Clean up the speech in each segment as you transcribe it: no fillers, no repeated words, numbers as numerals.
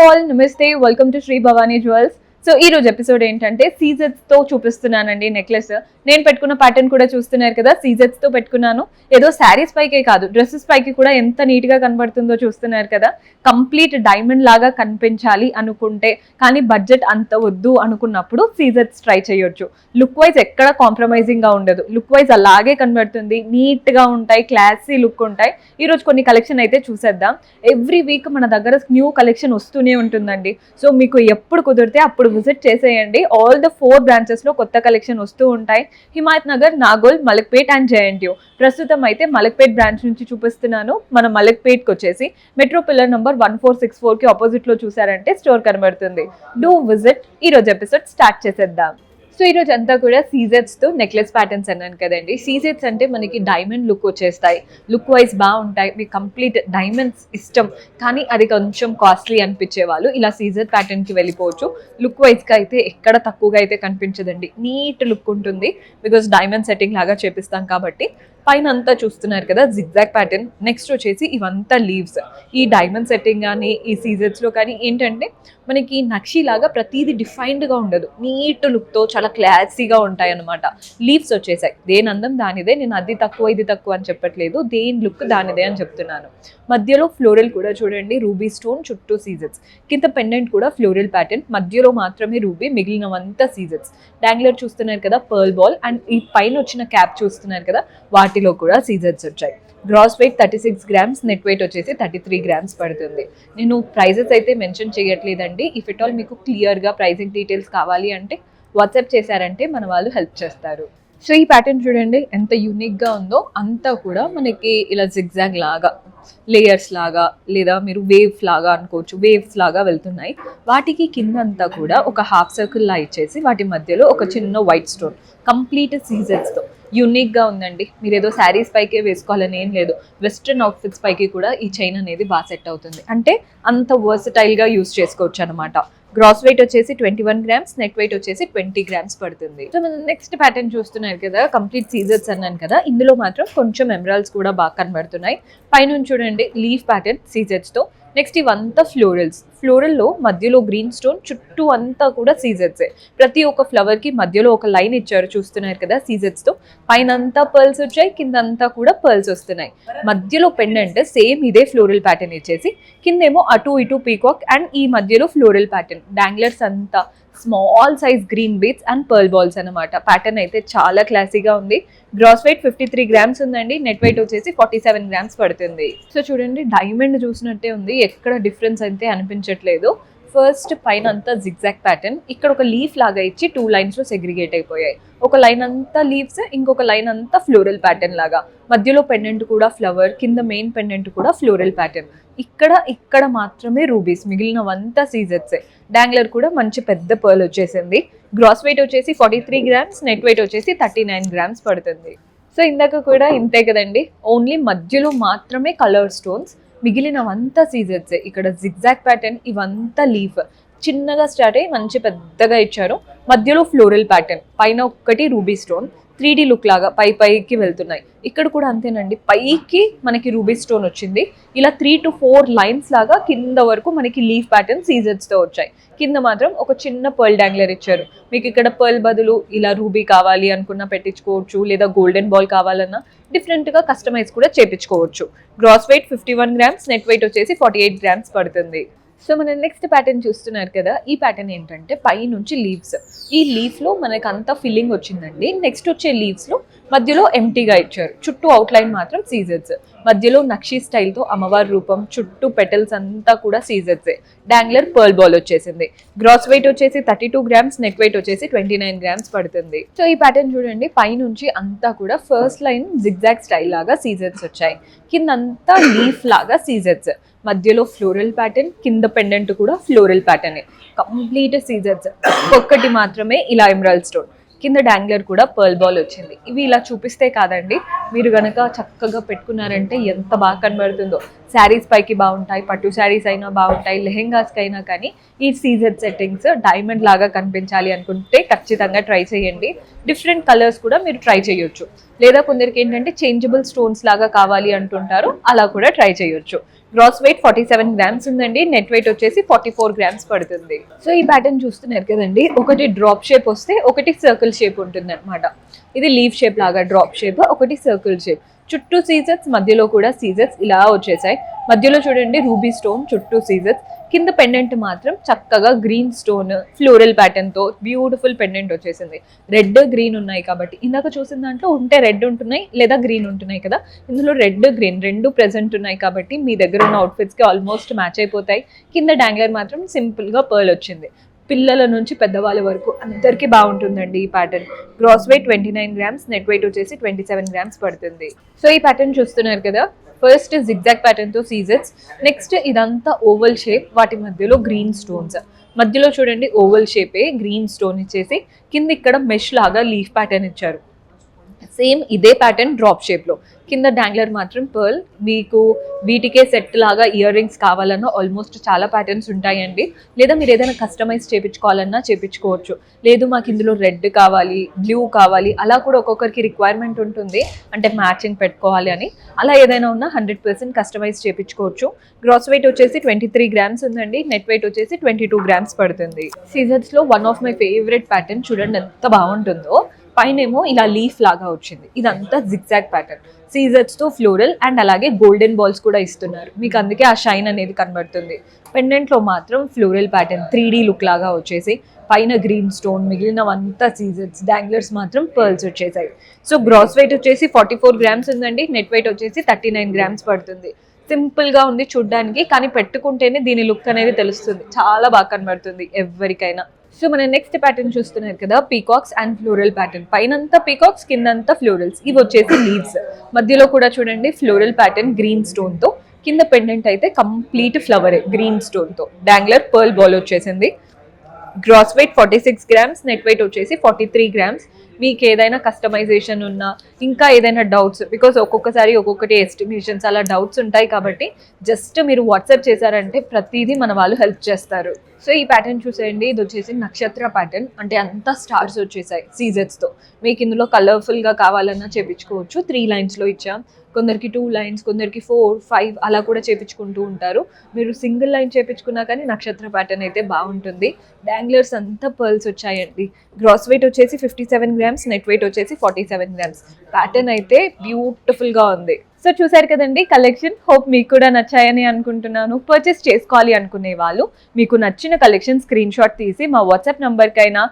All నమస్తే welcome to Shri Bhavani jewels. So ఈ రోజు ఎపిసోడ్ ఏంటంటే సీజెట్స్ తో చూపిస్తున్నానండి నెక్లెస్. నేను పెట్టుకున్న ప్యాటర్న్ కూడా చూస్తున్నారు కదా, సీజెట్స్ తో పెట్టుకున్నాను. ఏదో శారీస్ పైకే కాదు, డ్రెస్సెస్ పైకి కూడా ఎంత నీట్ గా కనబడుతుందో చూస్తున్నారు కదా. కంప్లీట్ డైమండ్ లాగా కనిపించాలి అనుకుంటే, కానీ బడ్జెట్ అంత వద్దు అనుకున్నప్పుడు సీజెట్స్ ట్రై చేయొచ్చు. లుక్ వైజ్ ఎక్కడ కాంప్రమైజింగ్ గా ఉండదు, లుక్ వైజ్ అలాగే కనబడుతుంది, నీట్ గా ఉంటాయి, క్లాసీ లుక్ ఉంటాయి. ఈ రోజు కొన్ని కలెక్షన్ అయితే చూసేద్దాం. ఎవ్రీ వీక్ మన దగ్గర న్యూ కలెక్షన్ వస్తూనే ఉంటుందండి. సో మీకు ఎప్పుడు కుదిరితే అప్పుడు విజిట్ చేసేయండి. ఆల్ ద 4 బ్రాంచెస్ లో కొత్త కలెక్షన్ వస్తూ ఉంటాయి. Himayat Nagar, Nagole, Malakpet and JNTU. ప్రస్తుతం అయితే మలక్పేట్ బ్రాంచ్ నుంచి చూపిస్తున్నాను. మన మలక్పేట్కి వచ్చేసి మెట్రో పిల్లర్ నంబర్ 1464 కి ఆపోజిట్ లో చూసారంటే స్టోర్ కనబడుతుంది. Do visit. ఈ రోజు ఎపిసోడ్ స్టార్ట్ చేసేద్దాం. సో ఈ రోజు అంతా కూడా సీజెట్స్ తో నెక్లెస్ ప్యాటర్న్స్ అన్నాను కదండి. సీజెట్స్ అంటే మనకి డైమండ్ లుక్ వచ్చేస్తాయి, లుక్ వైజ్ బాగుంటాయి. మీకు కంప్లీట్ డైమండ్స్ ఇష్టం కానీ అది కొంచెం కాస్ట్లీ అనిపించే వాళ్ళు ఇలా సీజెట్ ప్యాటర్న్ కి వెళ్ళిపోవచ్చు. లుక్ వైజ్ గా అయితే ఎక్కడ తక్కువగా అయితే కనిపించదండి, నీట్ లుక్ ఉంటుంది. బికాస్ డైమండ్ సెట్టింగ్ లాగా చేపిస్తాం కాబట్టి. పైన అంతా చూస్తున్నారు కదా జిగ్జాగ్ ప్యాటర్న్. నెక్స్ట్ వచ్చేసి ఇవంతా లీవ్స్. ఈ డైమండ్ సెట్టింగ్ కానీ ఈ సీజెట్స్ లో కానీ ఏంటంటే మనకి నక్షి లాగా ప్రతిదీ డిఫైన్డ్ గా ఉండదు, నీట్ లుక్ తో చాలా క్లాసీగా ఉంటాయి అనమాట. లీవ్స్ వచ్చేసాయి, దేని అందం దానిదే. నేను అది తక్కువ ఇది తక్కువ అని చెప్పట్లేదు, దేని లుక్ దానిదే అని చెప్తున్నాను. మధ్యలో ఫ్లోరల్ కూడా చూడండి, రూబీ స్టోన్ చుట్టూ సీజెట్స్. కింద పెండెంట్ కూడా ఫ్లోరల్ ప్యాటర్న్, మధ్యలో మాత్రమే రూబీ, మిగిలినవంతా సీజెట్స్. డాంగ్లర్ చూస్తున్నారు కదా, పర్ల్ బాల్. అండ్ ఈ పైన వచ్చిన క్యాప్ చూస్తున్నారు కదా, వాటిలో కూడా సీజెట్స్ వచ్చాయి. Gross weight 36 grams, net weight వచ్చేసి 33 గ్రామ్స్ పడుతుంది. నేను ప్రైజెస్ అయితే మెన్షన్ చేయట్లేదండి. ఇఫ్ ఇట్ ఆల్ మీకు క్లియర్గా ప్రైజింగ్ డీటెయిల్స్ కావాలి అంటే వాట్సాప్ చేశారంటే మన వాళ్ళు హెల్ప్ చేస్తారు. సో ఈ ప్యాటర్న్ చూడండి ఎంత యూనిక్గా ఉందో. అంతా కూడా మనకి ఇలా జిగ్జాగ్ లాగా, లేయర్స్ లాగా, లేదా మీరు వేవ్స్ లాగా అనుకోవచ్చు, వేవ్స్ లాగా వెళ్తున్నాయి. వాటికి కిందంతా కూడా ఒక హాఫ్ సర్కిల్ లా ఇచ్చేసి వాటి మధ్యలో ఒక చిన్న వైట్ స్టోన్, కంప్లీట్ సీజెట్స్తో యూనిక్గా ఉందండి. మీరు ఏదో శారీస్ పైకే వేసుకోవాలని ఏం లేదు, వెస్ట్రన్ అవుట్ఫిట్స్ పైకి కూడా ఈ చైన్ అనేది బాగా సెట్ అవుతుంది. అంటే అంత వర్సటైల్గా యూస్ చేసుకోవచ్చు అనమాట. గ్రాస్ వెయిట్ వచ్చేసి 21 గ్రామ్స్, నెట్ వెయిట్ వచ్చేసి 20 గ్రామ్స్ పడుతుంది. సో మనం నెక్స్ట్ ప్యాటర్న్ చూస్తున్నారు కదా, కంప్లీట్ సీజెట్స్ అన్నాను కదా. ఇందులో మాత్రం కొంచెం ఎమరాల్డ్స్ కూడా బాగా కనబడుతున్నాయి. పైన చూడండి లీఫ్ ప్యాటర్న్ సీజెట్స్తో. నెక్స్ట్ ఇవంతా ఫ్లోరల్స్. ఫ్లోరల్లో మధ్యలో గ్రీన్ స్టోన్, చుట్టూ అంతా కూడా సీజెట్సే. ప్రతి ఒక్క ఫ్లవర్కి మధ్యలో ఒక లైన్ ఇచ్చారు చూస్తున్నారు కదా సీజెట్స్తో. పైన అంతా పర్ల్స్ వచ్చాయి, కింద అంతా కూడా పర్ల్స్ వస్తున్నాయి. మధ్యలో పెండెంట్ సేమ్ ఇదే ఫ్లోరల్ ప్యాటర్న్ ఇచ్చేసి, కిందేమో అటు ఇటు పీకాక్ అండ్ ఈ మధ్యలో ఫ్లోరల్ ప్యాటర్న్. డాంగ్లర్స్ అంతా small size green beats and pearl balls అనమాట. ప్యాటర్న్ అయితే చాలా క్లాసీగా ఉంది. గ్రాస్ వెయిట్ 53 గ్రామ్స్ ఉందండి, నెట్ వెయిట్ వచ్చేసి 47 గ్రామ్స్ పడుతుంది. సో చూడండి డైమండ్ చూసినట్టే ఉంది, ఎక్కడ డిఫరెన్స్ అయితే అనిపించట్లేదు. ఫస్ట్ పైన అంతా జిగ్జాగ్ ప్యాటర్న్, ఇక్కడ ఒక లీఫ్ లాగా ఇచ్చి 2 లైన్స్ లో సెగ్రిగేట్ అయిపోయాయి. ఒక లైన్ అంతా లీవ్స్, ఇంకొక లైన్ అంతా ఫ్లోరల్ ప్యాటర్న్ లాగా. మధ్యలో పెండెంట్ కూడా ఫ్లవర్, కింద మెయిన్ పెండెంట్ కూడా ఫ్లోరల్ ప్యాటర్న్. ఇక్కడ మాత్రమే రూబీస్, మిగిలినవంతా సీజెట్సే. డాంగ్లర్ కూడా మంచి పెద్ద పర్ల్ వచ్చేసింది. గ్రాస్ వెయిట్ వచ్చేసి 43 గ్రామ్స్, నెట్ వెయిట్ వచ్చేసి 39 గ్రామ్స్ పడుతుంది. సో ఇందాక కూడా ఇంతే కదండి, ఓన్లీ మధ్యలో మాత్రమే కలర్ స్టోన్స్, మిగిలినవంతా సీజెట్సే. ఇక్కడ జిగ్జాగ్ ప్యాటర్న్, ఇవంతా లీఫ్. చిన్నగా స్టార్ట్ అయ్యి మంచి పెద్దగా ఇచ్చారు. మధ్యలో ఫ్లోరల్ ప్యాటర్న్, పైన ఒక్కటి రూబీ స్టోన్, 3D లుక్ లాగా పైకి వెళ్తున్నాయి. ఇక్కడ కూడా అంతేనండి, పైకి మనకి రూబీ స్టోన్ వచ్చింది. ఇలా 3 to 4 లైన్స్ లాగా కింద వరకు మనకి లీఫ్ ప్యాటర్న్ సీజెట్స్తో వచ్చాయి. కింద మాత్రం ఒక చిన్న పర్ల్ డాంగ్లర్ ఇచ్చారు. మీకు ఇక్కడ పర్ల్ బదులు ఇలా రూబీ కావాలి అనుకున్నా పెట్టించుకోవచ్చు, లేదా గోల్డెన్ బాల్ కావాలన్నా డిఫరెంట్గా కస్టమైజ్ కూడా చేపించుకోవచ్చు. Gross weight 51 grams, net weight వచ్చేసి 48 గ్రామ్స్ పడుతుంది. సో మన నెక్స్ట్ ప్యాటర్న్ చూస్తున్నారు కదా, ఈ ప్యాటర్న్ ఏంటంటే పై నుంచి లీవ్స్. ఈ లీఫ్లో మనకు అంతా ఫిల్లింగ్ వచ్చిందండి. నెక్స్ట్ వచ్చే లీవ్స్లో మధ్యలో ఎంటీగా ఇచ్చారు, చుట్టూ అవుట్లైన్ మాత్రం సీజెట్స్. మధ్యలో నక్షి స్టైల్తో అమ్మవారి రూపం, చుట్టూ పెటల్స్ అంతా కూడా సీజెట్సే. డాంగ్లర్ పర్ల్ బాల్ వచ్చేసింది. గ్రాస్ వెయిట్ వచ్చేసి 32 గ్రామ్స్, నెట్ వెయిట్ వచ్చేసి 29 గ్రామ్స్ పడుతుంది. సో ఈ ప్యాటర్న్ చూడండి, పైనుంచి అంతా కూడా ఫస్ట్ లైన్ జిగ్జాగ్ స్టైల్ లాగా సీజెట్స్ వచ్చాయి. కిందంతా లీఫ్ లాగా సీజెట్స్. మధ్యలో ఫ్లోరల్ ప్యాటర్న్, కింద పెండెంట్ కూడా ఫ్లోరల్ ప్యాటర్న్. కంప్లీట్ సీజెట్స్. ఒక్కటి మాత్రమే ఇలా ఎమరాల్డ్ స్టోన్. కింద డాంగ్లర్ కూడా పర్ల్ బాల్ వచ్చింది. ఇవి ఇలా చూపిస్తే కాదండి, మీరు గనక చక్కగా పెట్టుకున్నారంటే ఎంత బాగా కనబడుతుందో. శారీస్ పైకి బాగుంటాయి, పట్టు శారీస్ అయినా బాగుంటాయి, లెహెంగాస్కి అయినా. కానీ ఈ సీజెడ్ సెట్టింగ్స్ డైమండ్ లాగా కనిపించాలి అనుకుంటే ఖచ్చితంగా ట్రై చేయండి. డిఫరెంట్ కలర్స్ కూడా మీరు ట్రై చేయొచ్చు, లేదా కొందరికి ఏంటంటే చేంజబుల్ స్టోన్స్ లాగా కావాలి అంటుంటారు, అలా కూడా ట్రై చేయొచ్చు. గ్రాస్ వెయిట్ 47 గ్రామ్స్ ఉందండి, నెట్ వెయిట్ వచ్చేసి 44 గ్రామ్స్ పడుతుంది. సో ఈ ప్యాటర్న్ చూస్తున్నారు కదండి, ఒకటి డ్రాప్ షేప్ వస్తే ఒకటి సర్కిల్ షేప్ ఉంటుంది అనమాట. ఇది లీవ్ షేప్ లాగా డ్రాప్ షేప్, ఒకటి సర్కిల్ షేప్. చుట్టూ సీజర్స్, మధ్యలో కూడా సీజర్స్ ఇలా వచ్చేసాయి. మధ్యలో చూడండి రూబీ స్టోన్, చుట్టూ సీజర్స్. కింద పెండెంట్ మాత్రం చక్కగా గ్రీన్ స్టోన్ ఫ్లోరల్ ప్యాటర్న్ తో బ్యూటిఫుల్ పెండెంట్ వచ్చేసింది. రెడ్ గ్రీన్ ఉన్నాయి కాబట్టి, ఇందాక చూసిన దాంట్లో ఉంటే రెడ్ ఉంటున్నాయి లేదా గ్రీన్ ఉంటున్నాయి కదా, ఇందులో రెడ్ గ్రీన్ రెండు ప్రెసెంట్ ఉన్నాయి కాబట్టి మీ దగ్గర ఉన్న అవుట్ఫిట్స్ కి ఆల్మోస్ట్ మ్యాచ్ అయిపోతాయి. కింద డాంగ్లర్ మాత్రం సింపుల్ గా పర్ల్ వచ్చింది. పిల్లల నుంచి పెద్దవాళ్ళ వరకు అందరికీ బాగుంటుందండి ఈ pattern. Gross weight 29 grams, net weight వచ్చేసి 27 గ్రామ్స్ పడుతుంది. సో ఈ ప్యాటర్న్ చూస్తున్నారు కదా, ఫస్ట్ జిగ్జాగ్ ప్యాటర్న్ తో సీజర్స్, నెక్స్ట్ ఇదంతా ఓవల్ షేప్, వాటి మధ్యలో గ్రీన్ స్టోన్స్. మధ్యలో చూడండి ఓవల్ షేపే గ్రీన్ స్టోన్ ఇచ్చేసి కింద ఇక్కడ మెష్ లాగా లీఫ్ ప్యాటర్న్ ఇచ్చారు. సేమ్ ఇదే ప్యాటర్న్ డ్రాప్ షేప్ లో, కింద డాంగ్లర్ మాత్రం పర్ల్. మీకు వీటికే సెట్ లాగా ఇయర్ రింగ్స్ కావాలన్నా ఆల్మోస్ట్ చాలా ప్యాటర్న్స్ ఉంటాయండి. లేదా మీరు ఏదైనా కస్టమైజ్ చేయించుకోవాలన్నా చేయించుకోవచ్చు. లేదు మాకు ఇందులో రెడ్ కావాలి, బ్లూ కావాలి, అలా కూడా ఒక్కొక్కరికి రిక్వైర్మెంట్ ఉంటుంది, అంటే మ్యాచింగ్ పెట్టుకోవాలి అని. అలా ఏదైనా ఉన్నా 100% కస్టమైజ్ చేయించుకోవచ్చు. గ్రాస్ వెయిట్ వచ్చేసి 23 గ్రామ్స్ ఉందండి, నెట్ వెయిట్ వచ్చేసి 22 గ్రామ్స్ పడుతుంది. సీజర్స్ లో one of my favourite pattern, చూడండి ఎంత బాగుంటుందో. పైనేమో ఇలా లీఫ్ లాగా వచ్చింది, ఇదంతా జిగ్జాగ్ ప్యాటర్న్. సీజర్స్ తో ఫ్లోరల్ అండ్ అలాగే గోల్డెన్ బాల్స్ కూడా ఇస్తున్నారు, మీకు అందుకే ఆ షైన్ అనేది కనబడుతుంది. పెండెంట్ లో మాత్రం ఫ్లోరల్ ప్యాటర్న్ 3D లుక్ లాగా వచ్చేసి పైన గ్రీన్ స్టోన్, మిగిలినవంతా సీజర్స్, డాంగ్లర్స్ మాత్రం పర్ల్స్ వచ్చేసాయి. సో గ్రాస్ వెయిట్ వచ్చేసి 44 గ్రామ్స్ ఉందండి, నెట్ వెయిట్ వచ్చేసి 39 గ్రామ్స్ పడుతుంది. సింపుల్ గా ఉంది చూడ్డానికి, కానీ పెట్టుకుంటేనే దీని లుక్ అనేది తెలుస్తుంది, చాలా బాగా కనబడుతుంది ఎవరికైనా. సో మన నెక్స్ట్ ప్యాటర్న్ చూస్తున్నారు కదా, పీకాక్స్ అండ్ ఫ్లోరల్ ప్యాటర్న్. పైనంతా పీకాక్స్, కిందంతా ఫ్లోరల్స్. ఇవి వచ్చేసి లీవ్స్. మధ్యలో కూడా చూడండి ఫ్లోరల్ ప్యాటర్న్ గ్రీన్ స్టోన్ తో. కింద పెండెంట్ అయితే కంప్లీట్ ఫ్లవరే గ్రీన్ స్టోన్ తో. డాంగ్లర్ పర్ల్ బాల్ వచ్చేసింది. Gross weight 46 grams, net weight వచ్చేసి 43 గ్రామ్స్. మీకు ఏదైనా కస్టమైజేషన్ ఉన్నా, ఇంకా ఏదైనా డౌట్స్, బికాస్ ఒక్కొక్కసారి ఒక్కొక్కటి ఎస్టిమేషన్స్ అలా డౌట్స్ ఉంటాయి కాబట్టి జస్ట్ మీరు వాట్సాప్ చేశారంటే ప్రతిదీ మన వాళ్ళు హెల్ప్ చేస్తారు. సో ఈ ప్యాటర్న్ చూసేయండి, ఇది వచ్చేసి నక్షత్ర ప్యాటర్న్, అంటే అంతా స్టార్స్ వచ్చేసాయి సీజర్స్తో. మీకు ఇందులో కలర్ఫుల్గా కావాలన్నా చేపించుకోవచ్చు. 3 లైన్స్లో ఇచ్చాం, కొందరికి 2 లైన్స్, కొందరికి 4, 5 అలా కూడా చేపించుకుంటూ ఉంటారు. మీరు సింగిల్ లైన్ చేపించుకున్నా కానీ నక్షత్ర ప్యాటర్న్ అయితే బాగుంటుంది. డాంగ్లర్స్ అంతా పర్ల్స్ వచ్చాయండి. గ్రాస్ వెయిట్ వచ్చేసి 57 గ్రామ్స్, నెట్ వెయిట్ వచ్చేసి 47 గ్రామ్స్. ప్యాటర్న్ అయితే బ్యూటిఫుల్గా ఉంది. సో చూసారు కదండి కలెక్షన్, హోప్ మీకు కూడా నచ్చాయని అనుకుంటున్నాను. పర్చేస్ చేసుకోవాలి అనుకునే వాళ్ళు మీకు నచ్చిన కలెక్షన్ స్క్రీన్ షాట్ తీసి మా వాట్సాప్ నంబర్కైనా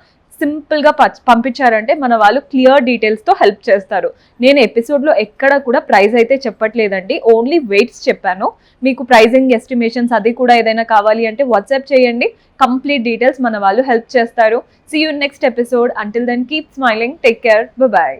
సింపుల్గా పంపించారంటే మన వాళ్ళు క్లియర్ డీటెయిల్స్తో హెల్ప్ చేస్తారు. నేను ఎపిసోడ్లో ఎక్కడ కూడా ప్రైస్ అయితే చెప్పట్లేదండి, ఓన్లీ వెయిట్స్ చెప్పాను. మీకు ప్రైజింగ్ ఎస్టిమేషన్స్ అది కూడా ఏదైనా కావాలి అంటే వాట్సాప్ చేయండి, కంప్లీట్ డీటెయిల్స్ మన వాళ్ళు హెల్ప్ చేస్తారు. See you next episode. Until then keep smiling, take care, bye.